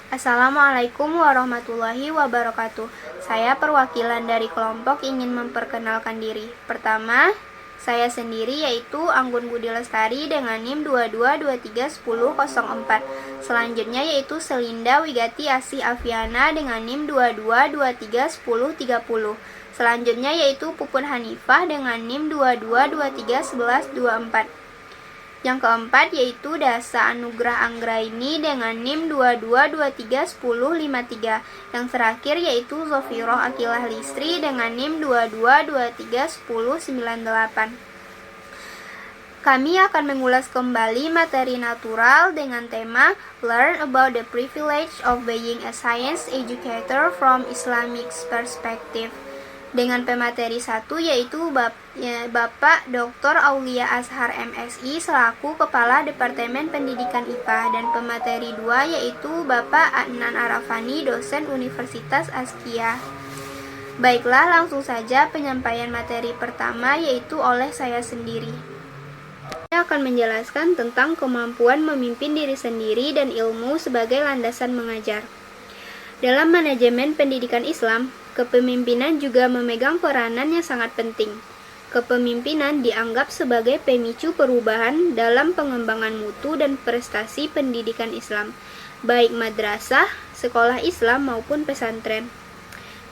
Assalamualaikum warahmatullahi wabarakatuh. Saya perwakilan dari kelompok ingin memperkenalkan diri. Pertama, saya sendiri yaitu Anggun Budi Lestari dengan NIM 22231004. Selanjutnya yaitu Selinda Wigati Asih Afiana dengan NIM 22231030. Selanjutnya yaitu Pupun Hanifah dengan NIM 22231124. Yang keempat yaitu Dasa Anugrah Anggraini dengan NIM 22231053. Yang terakhir yaitu Zofiroh Akilah Listri dengan NIM 22231098. Kami akan mengulas kembali materi natural dengan tema Learn about the privilege of being a science educator from Islamic perspective. Dengan pemateri 1 yaitu Bapak Dr. Aulia Azhar MSI selaku Kepala Departemen Pendidikan IPA, dan pemateri 2 yaitu Bapak Adnan Arafani dosen Universitas Azkiyah. Baiklah, langsung saja penyampaian materi pertama yaitu oleh saya sendiri. Saya akan menjelaskan tentang kemampuan memimpin diri sendiri dan ilmu sebagai landasan mengajar. Dalam manajemen pendidikan Islam, kepemimpinan juga memegang peranan yang sangat penting. Kepemimpinan dianggap sebagai pemicu perubahan dalam pengembangan mutu dan prestasi pendidikan Islam, baik madrasah, sekolah Islam maupun pesantren.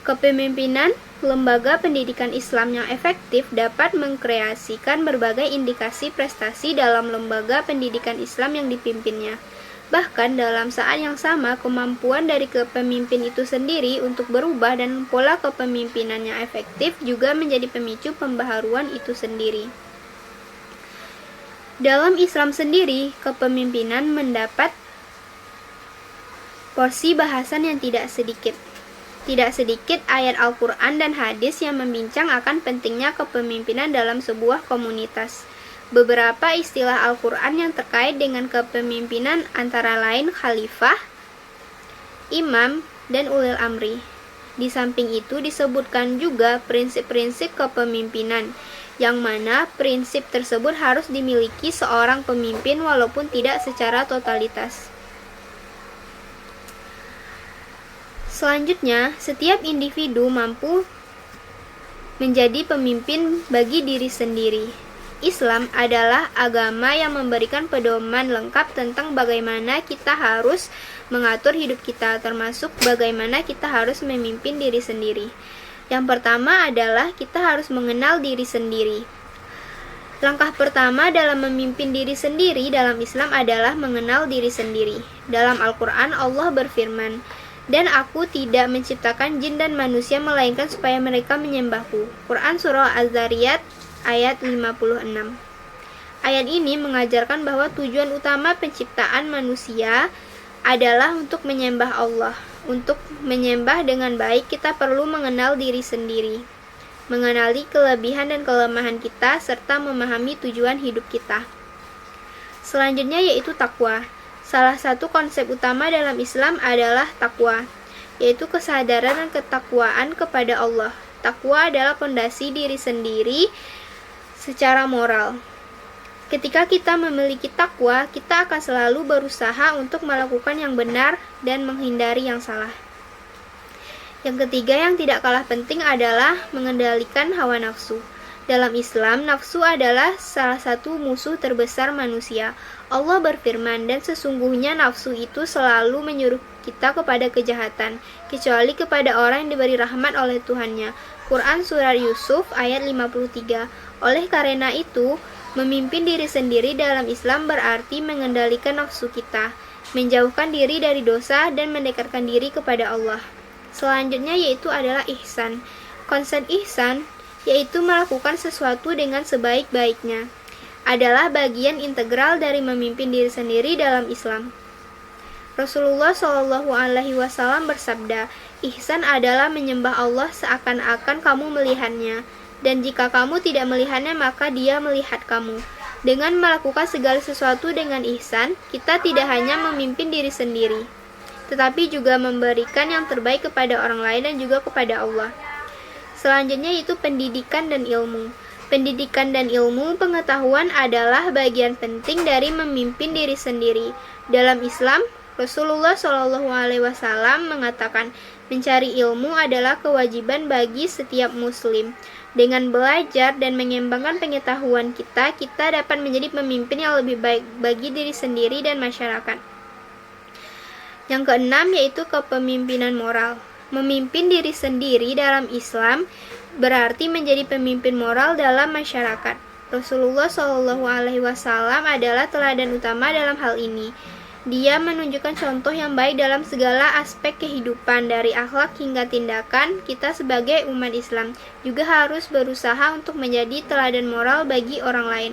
Kepemimpinan lembaga pendidikan Islam yang efektif dapat mengkreasikan berbagai indikasi prestasi dalam lembaga pendidikan Islam yang dipimpinnya. Bahkan dalam saat yang sama, kemampuan dari kepemimpin itu sendiri untuk berubah dan pola kepemimpinan yang efektif juga menjadi pemicu pembaharuan itu sendiri. Dalam Islam sendiri, kepemimpinan mendapat porsi bahasan yang tidak sedikit. Tidak sedikit ayat Al-Quran dan hadis yang membincang akan pentingnya kepemimpinan dalam sebuah komunitas. Beberapa istilah Al-Quran yang terkait dengan kepemimpinan antara lain khalifah, imam, dan ulil amri. Di samping itu disebutkan juga prinsip-prinsip kepemimpinan, yang mana prinsip tersebut harus dimiliki seorang pemimpin walaupun tidak secara totalitas. Selanjutnya, setiap individu mampu menjadi pemimpin bagi diri sendiri. Islam adalah agama yang memberikan pedoman lengkap tentang bagaimana kita harus mengatur hidup kita, termasuk bagaimana kita harus memimpin diri sendiri. Yang pertama adalah kita harus mengenal diri sendiri. Langkah pertama dalam memimpin diri sendiri dalam Islam adalah mengenal diri sendiri. Dalam Al-Quran, Allah berfirman, "Dan aku tidak menciptakan jin dan manusia melainkan supaya mereka menyembahku." Quran Surah Az-Zariyat ayat 56. Ayat ini mengajarkan bahwa tujuan utama penciptaan manusia adalah untuk menyembah Allah. Untuk menyembah dengan baik, kita perlu mengenal diri sendiri, mengenali kelebihan dan kelemahan kita, serta memahami tujuan hidup kita. Selanjutnya yaitu takwa. Salah satu konsep utama dalam Islam adalah takwa, yaitu kesadaran dan ketakwaan kepada Allah. Takwa adalah fondasi diri sendiri secara moral. Ketika kita memiliki takwa, kita akan selalu berusaha untuk melakukan yang benar dan menghindari yang salah. Yang ketiga yang tidak kalah penting adalah mengendalikan hawa nafsu. Dalam Islam, nafsu adalah salah satu musuh terbesar manusia. Allah berfirman, "Dan sesungguhnya nafsu itu selalu menyuruh kita kepada kejahatan, kecuali kepada orang yang diberi rahmat oleh Tuhannya." Quran Surah Yusuf ayat 53. Oleh karena itu, memimpin diri sendiri dalam Islam berarti mengendalikan nafsu kita, menjauhkan diri dari dosa, dan mendekatkan diri kepada Allah. Selanjutnya yaitu adalah ihsan. Konsep ihsan, yaitu melakukan sesuatu dengan sebaik-baiknya, adalah bagian integral dari memimpin diri sendiri dalam Islam. Rasulullah SAW bersabda, "Ihsan adalah menyembah Allah seakan-akan kamu melihatnya, dan jika kamu tidak melihatnya maka Dia melihat kamu." Dengan melakukan segala sesuatu dengan ihsan, kita tidak hanya memimpin diri sendiri, tetapi juga memberikan yang terbaik kepada orang lain dan juga kepada Allah. Selanjutnya yaitu pendidikan dan ilmu. Pendidikan dan ilmu pengetahuan adalah bagian penting dari memimpin diri sendiri. Dalam Islam, Rasulullah Shallallahu Alaihi Wasallam mengatakan, mencari ilmu adalah kewajiban bagi setiap muslim. Dengan belajar dan mengembangkan pengetahuan kita, kita dapat menjadi pemimpin yang lebih baik bagi diri sendiri dan masyarakat. Yang keenam yaitu kepemimpinan moral. Memimpin diri sendiri dalam Islam berarti menjadi pemimpin moral dalam masyarakat. Rasulullah Shallallahu Alaihi Wasallam adalah teladan utama dalam hal ini. Dia menunjukkan contoh yang baik dalam segala aspek kehidupan, dari akhlak hingga tindakan. Kita sebagai umat Islam juga harus berusaha untuk menjadi teladan moral bagi orang lain.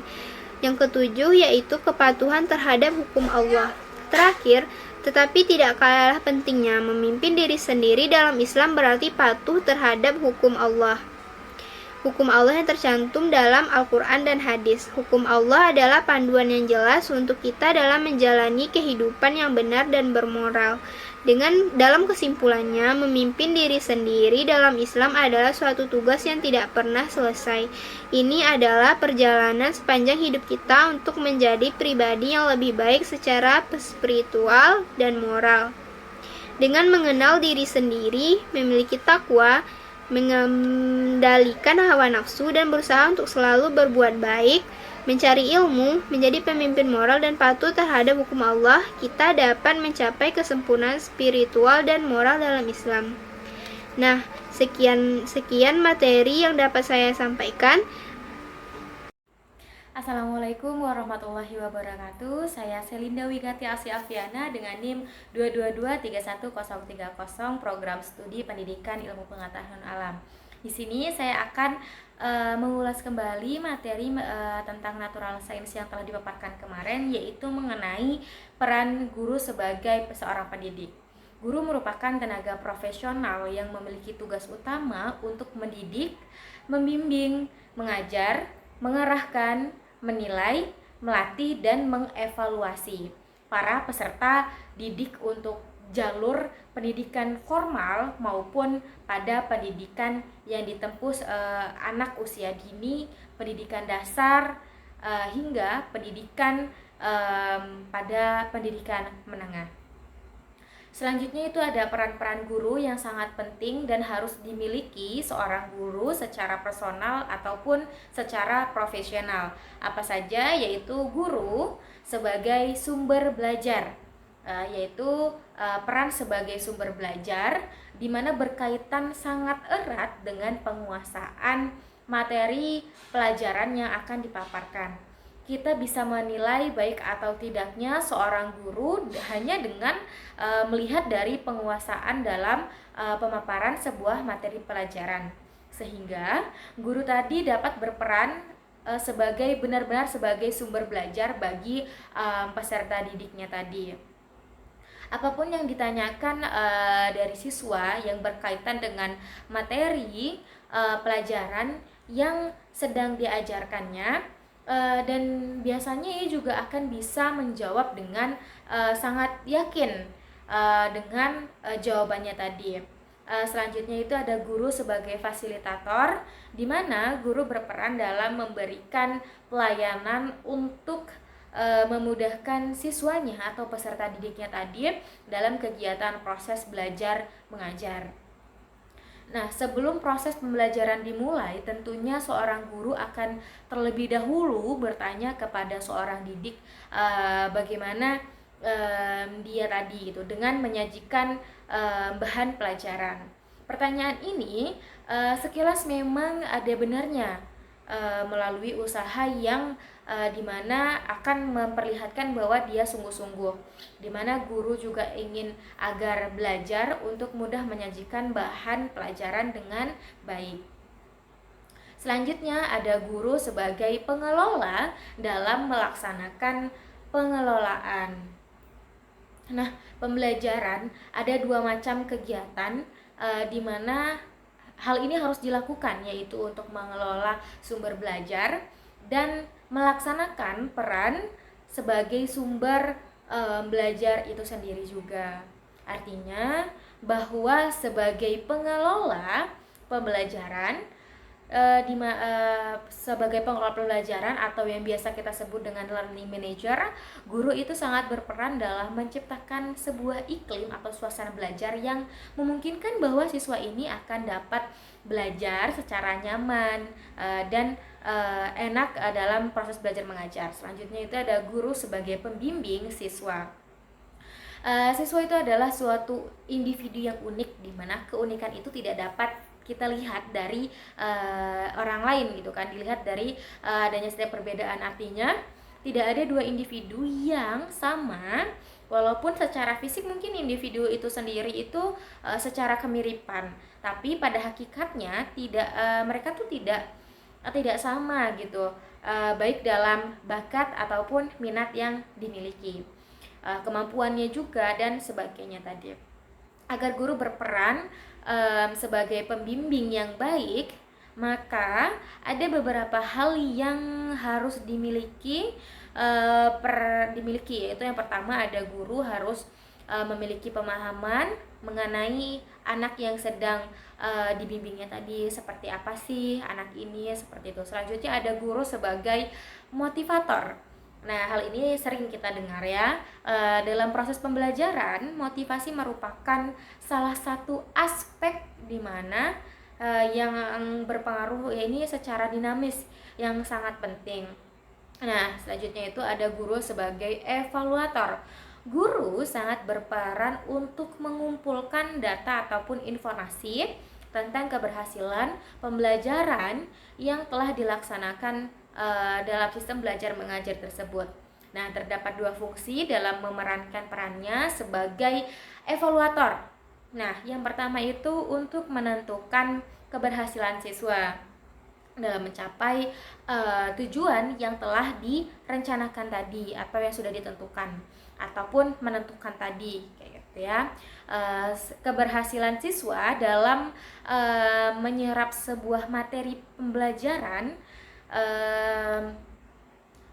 Yang ketujuh yaitu kepatuhan terhadap hukum Allah. Terakhir, tetapi tidak kalah pentingnya, memimpin diri sendiri dalam Islam berarti patuh terhadap hukum Allah. Hukum Allah yang tercantum dalam Al-Quran dan hadis. Hukum Allah adalah panduan yang jelas untuk kita dalam menjalani kehidupan yang benar dan bermoral. Dalam kesimpulannya, memimpin diri sendiri dalam Islam adalah suatu tugas yang tidak pernah selesai. Ini adalah perjalanan sepanjang hidup kita untuk menjadi pribadi yang lebih baik secara spiritual dan moral. Dengan mengenal diri sendiri, memiliki takwa, mengendalikan hawa nafsu dan berusaha untuk selalu berbuat baik, mencari ilmu, menjadi pemimpin moral dan patuh terhadap hukum Allah, kita dapat mencapai kesempurnaan spiritual dan moral dalam Islam. Nah, sekian materi yang dapat saya sampaikan. Assalamualaikum warahmatullahi wabarakatuh. Saya Selinda Wigati Asy Afiana dengan NIM 222313030 Program Studi Pendidikan Ilmu Pengetahuan Alam. Di sini saya akan mengulas kembali materi tentang natural science yang telah dipaparkan kemarin, yaitu mengenai peran guru sebagai seorang pendidik. Guru merupakan tenaga profesional yang memiliki tugas utama untuk mendidik, membimbing, mengajar, mengarahkan, menilai, melatih, dan mengevaluasi para peserta didik untuk jalur pendidikan formal maupun pada pendidikan yang ditempuh anak usia dini, pendidikan dasar, hingga pendidikan pada pendidikan menengah. Selanjutnya itu ada peran-peran guru yang sangat penting dan harus dimiliki seorang guru secara personal ataupun secara profesional. Apa saja? Yaitu guru sebagai sumber belajar, yaitu peran sebagai sumber belajar di mana berkaitan sangat erat dengan penguasaan materi pelajaran yang akan dipaparkan. Kita bisa menilai baik atau tidaknya seorang guru hanya dengan melihat dari penguasaan dalam pemaparan sebuah materi pelajaran, sehingga guru tadi dapat berperan sebagai benar-benar sebagai sumber belajar bagi peserta didiknya tadi. Apapun yang ditanyakan dari siswa yang berkaitan dengan materi pelajaran yang sedang diajarkannya, dan biasanya ia juga akan bisa menjawab dengan sangat yakin dengan jawabannya tadi. Selanjutnya itu ada guru sebagai fasilitator, di mana guru berperan dalam memberikan pelayanan untuk memudahkan siswanya atau peserta didiknya tadi dalam kegiatan proses belajar mengajar. Nah, sebelum proses pembelajaran dimulai, tentunya seorang guru akan terlebih dahulu bertanya kepada seorang didik bagaimana dia tadi gitu dengan menyajikan bahan pelajaran. Pertanyaan ini sekilas memang ada benarnya melalui usaha yang dimana akan memperlihatkan bahwa dia sungguh-sungguh, dimana guru juga ingin agar belajar untuk mudah menyajikan bahan pelajaran dengan baik. Selanjutnya ada guru sebagai pengelola dalam melaksanakan pengelolaan. Nah, pembelajaran ada dua macam kegiatan di mana hal ini harus dilakukan, yaitu untuk mengelola sumber belajar dan melaksanakan peran sebagai sumber belajar itu sendiri juga. Artinya bahwa sebagai pengelola pembelajaran, sebagai pengelola pembelajaran atau yang biasa kita sebut dengan learning manager, guru itu sangat berperan dalam menciptakan sebuah iklim atau suasana belajar yang memungkinkan bahwa siswa ini akan dapat belajar secara nyaman dan enak dalam proses belajar mengajar. Selanjutnya itu ada guru sebagai pembimbing siswa. Siswa itu adalah suatu individu yang unik, di mana keunikan itu tidak dapat kita lihat dari orang lain gitu kan, dilihat dari adanya setiap perbedaan. Artinya tidak ada dua individu yang sama, walaupun secara fisik mungkin individu itu sendiri itu secara kemiripan, tapi pada hakikatnya mereka tuh tidak sama gitu, baik dalam bakat ataupun minat yang dimiliki, kemampuannya juga dan sebagainya tadi. Agar guru berperan sebagai pembimbing yang baik, maka ada beberapa hal yang harus dimiliki, yaitu yang pertama ada guru harus memiliki pemahaman mengenai anak yang sedang dibimbingnya tadi, seperti apa sih anak ini, seperti itu. Selanjutnya ada guru sebagai motivator. Nah, hal ini sering kita dengar ya. Dalam proses pembelajaran, motivasi merupakan salah satu aspek di mana yang berpengaruh ya, ini secara dinamis yang sangat penting. Nah, selanjutnya itu ada guru sebagai evaluator. Guru sangat berperan untuk mengumpulkan data ataupun informasi tentang keberhasilan pembelajaran yang telah dilaksanakan dalam sistem belajar mengajar tersebut. Nah, terdapat dua fungsi dalam memerankan perannya sebagai evaluator. Nah, yang pertama itu untuk menentukan keberhasilan siswa dalam mencapai tujuan yang telah direncanakan tadi atau yang sudah ditentukan, ataupun menentukan tadi kayak gitu ya. Keberhasilan siswa dalam menyerap sebuah materi pembelajaran.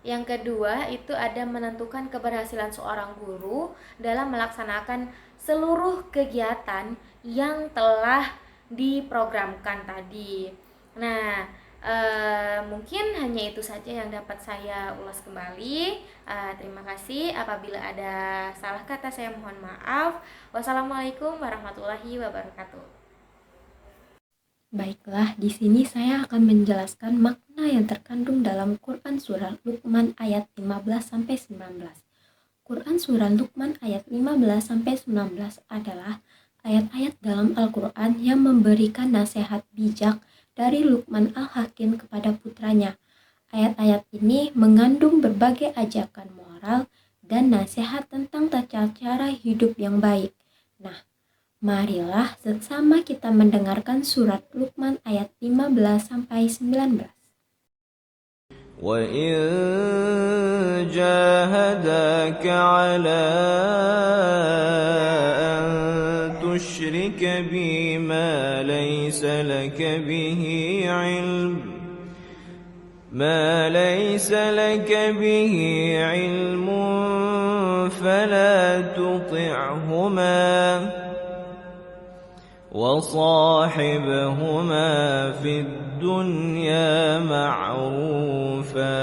Yang kedua itu ada menentukan keberhasilan seorang guru dalam melaksanakan seluruh kegiatan yang telah diprogramkan tadi. Nah, mungkin hanya itu saja yang dapat saya ulas kembali. Terima kasih. Apabila ada salah kata saya mohon maaf. Wassalamualaikum warahmatullahi wabarakatuh. Baiklah, di sini saya akan menjelaskan makna yang terkandung dalam Quran Surah Luqman ayat 15-19. Quran Surah Luqman ayat 15-19 adalah ayat-ayat dalam Al-Quran yang memberikan nasihat bijak dari Luqman Al-Hakim kepada putranya. Ayat-ayat ini mengandung berbagai ajakan moral dan nasihat tentang tata cara hidup yang baik. Nah, marilah sama kita mendengarkan surat Luqman ayat 15-19. وَإِن جَاهَدَاكَ عَلَىٰ أَن تُشْرِكَ بِي مَا لَيْسَ لَكَ بِهِ عِلْمٌ فَلَا تُطِعْهُمَا وصاحبهما في الدنيا معروفا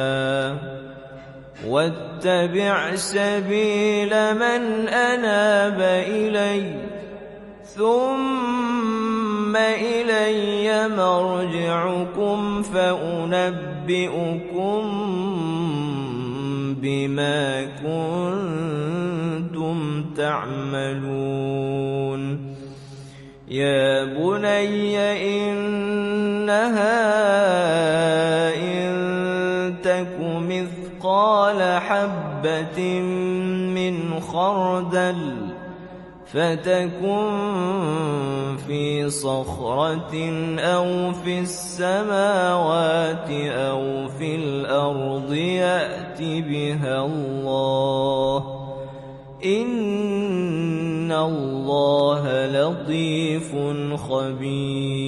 واتبع سبيل من أناب إلي ثم إلي مرجعكم فأنبئكم بما كنتم تعملون يا بني إنها إن تك مثقال حبة من خردل فتكن في صخرة أو في السماوات أو في الأرض يأت بها الله إن الله لطيف خبير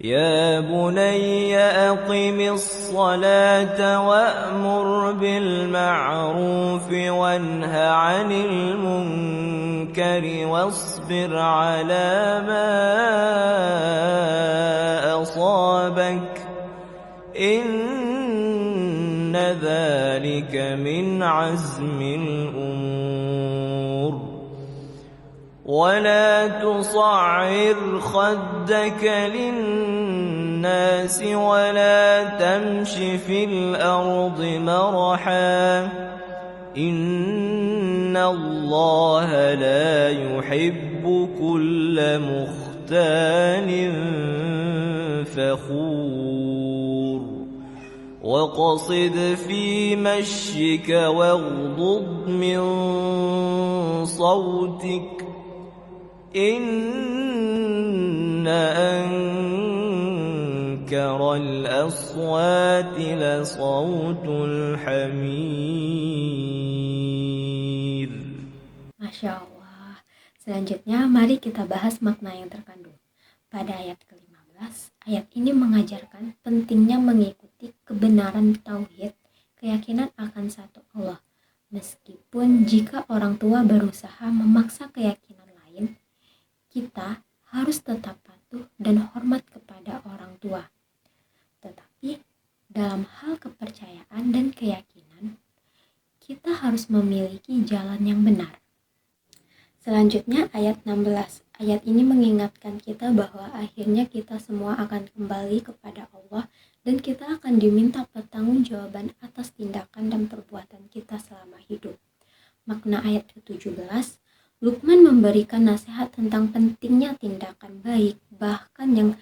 يا بني أقم الصلاة وأمر بالمعروف وانه عن المنكر واصبر على ما أصابك إن ذلك من عزم الأمور ولا تصعر خدك للناس ولا تمش في الأرض مرحا إن الله لا يحب كل مختال فخور وقصد في مشيك واغضض من صوتك إن أنكر الأصوات لصوت الحمير. Masya Allah. Selanjutnya mari kita bahas makna yang terkandung. Pada ayat ke-15, ayat ini mengajarkan pentingnya mengikuti kebenaran tauhid, keyakinan akan satu Allah. Meskipun jika orang tua berusaha memaksa keyakinan lain, kita harus tetap patuh dan hormat kepada orang tua. Tetapi dalam hal kepercayaan dan keyakinan, kita harus memiliki jalan yang benar. Selanjutnya ayat 16. Ayat ini mengingatkan kita bahwa akhirnya kita semua akan kembali kepada Allah dan kita akan diminta pertanggungjawaban atas tindakan dan perbuatan kita selama hidup. Makna ayat ke-17, Luqman memberikan nasihat tentang pentingnya tindakan baik, bahkan yang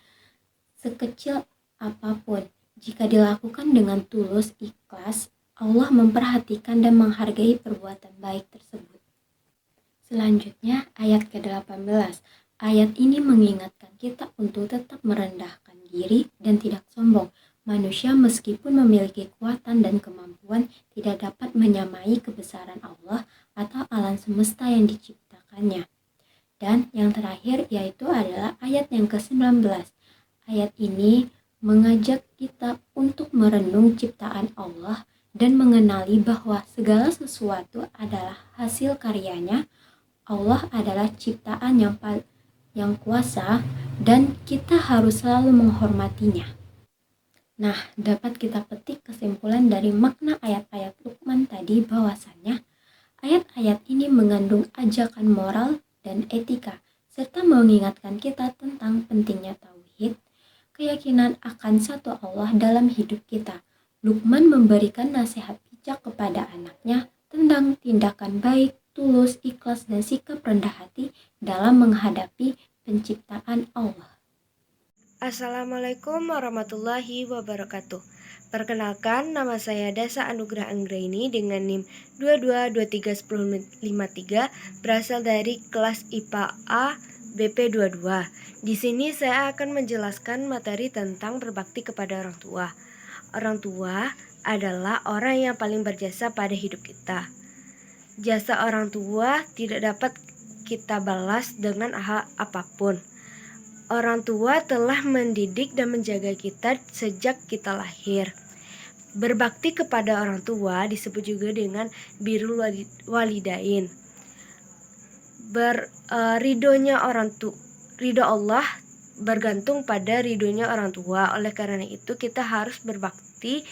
sekecil apapun. Jika dilakukan dengan tulus, ikhlas, Allah memperhatikan dan menghargai perbuatan baik tersebut. Selanjutnya, ayat ke-18. Ayat ini mengingatkan kita untuk tetap merendahkan diri dan tidak sombong. Manusia meskipun memiliki kekuatan dan kemampuan tidak dapat menyamai kebesaran Allah atau alam semesta yang diciptakannya. Dan yang terakhir yaitu adalah ayat yang ke-19. Ayat ini mengajak kita untuk merenung ciptaan Allah dan mengenali bahwa segala sesuatu adalah hasil karyanya. Allah adalah ciptaan yang kuasa dan kita harus selalu menghormatinya. Nah, dapat kita petik kesimpulan dari makna ayat-ayat Luqman tadi bahwasannya ayat-ayat ini mengandung ajakan moral dan etika serta mengingatkan kita tentang pentingnya tauhid, keyakinan akan satu Allah dalam hidup kita. Luqman memberikan nasihat bijak kepada anaknya tentang tindakan baik, tulus, ikhlas, dan sikap rendah hati dalam menghadapi penciptaan Allah. Assalamualaikum warahmatullahi wabarakatuh. Perkenalkan, nama saya Dasa Anugrah Anggraini dengan NIM 22231053 berasal dari kelas IPA A BP22. Di sini saya akan menjelaskan materi tentang berbakti kepada orang tua. Orang tua adalah orang yang paling berjasa pada hidup kita. Jasa orang tua tidak dapat kita balas dengan hal apapun. Orang tua telah mendidik dan menjaga kita sejak kita lahir. Berbakti kepada orang tua disebut juga dengan birrul walidain. Ridho Allah bergantung pada ridhonya orang tua. Oleh karena itu kita harus berbakti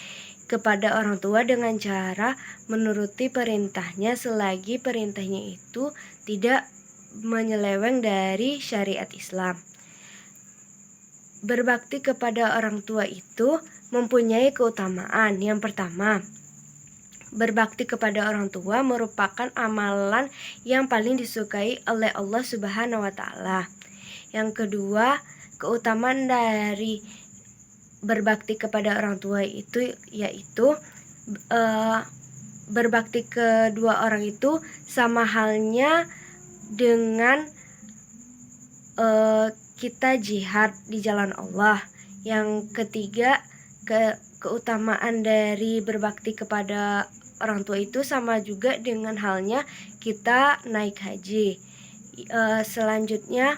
kepada orang tua dengan cara menuruti perintahnya selagi perintahnya itu tidak menyeleweng dari syariat Islam. Berbakti kepada orang tua itu mempunyai keutamaan. Yang pertama, berbakti kepada orang tua merupakan amalan yang paling disukai oleh Allah Subhanahu wa Ta'ala. Yang kedua, keutamaan dari berbakti kepada orang tua itu yaitu berbakti kedua orang itu sama halnya dengan kita jihad di jalan Allah. Yang ketiga, keutamaan dari berbakti kepada orang tua itu sama juga dengan halnya kita naik haji. Selanjutnya,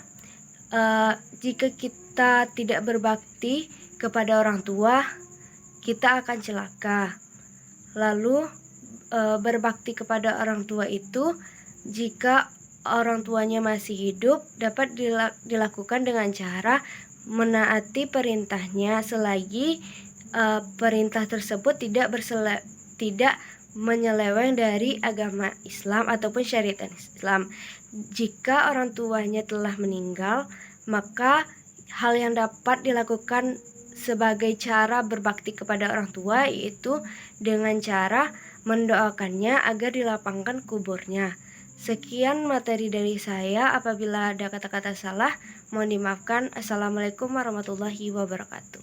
jika kita kita tidak berbakti kepada orang tua, kita akan celaka. Lalu berbakti kepada orang tua itu jika orang tuanya masih hidup dapat dilakukan dengan cara menaati perintahnya selagi perintah tersebut tidak menyeleweng dari agama Islam ataupun syariat Islam. Jika orang tuanya telah meninggal, maka hal yang dapat dilakukan sebagai cara berbakti kepada orang tua yaitu dengan cara mendoakannya agar dilapangkan kuburnya. Sekian materi dari saya. Apabila ada kata-kata salah, mohon dimaafkan. Assalamualaikum warahmatullahi wabarakatuh.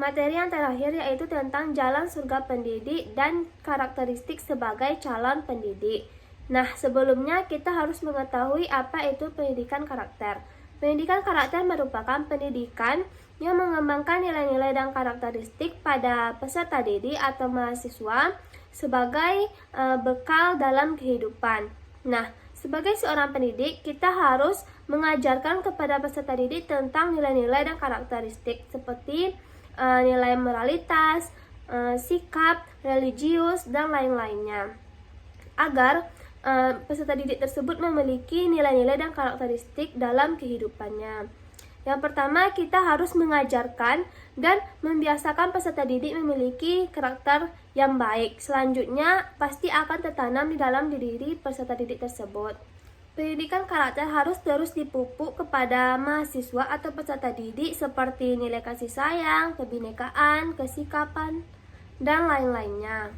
Materi yang terakhir yaitu tentang jalan surga pendidik dan karakteristik sebagai calon pendidik. Nah, sebelumnya kita harus mengetahui apa itu pendidikan karakter. Pendidikan karakter merupakan pendidikan yang mengembangkan nilai-nilai dan karakteristik pada peserta didik atau mahasiswa sebagai bekal dalam kehidupan. Nah, sebagai seorang pendidik, kita harus mengajarkan kepada peserta didik tentang nilai-nilai dan karakteristik seperti nilai moralitas, sikap, religius, dan lain-lainnya. Agar peserta didik tersebut memiliki nilai-nilai dan karakteristik dalam kehidupannya. Yang pertama, kita harus mengajarkan dan membiasakan peserta didik memiliki karakter yang baik. Selanjutnya, pasti akan tertanam di dalam diri peserta didik tersebut. Pendidikan karakter harus terus dipupuk kepada mahasiswa atau peserta didik seperti nilai kasih sayang, kebinekaan, kesikapan, dan lain-lainnya.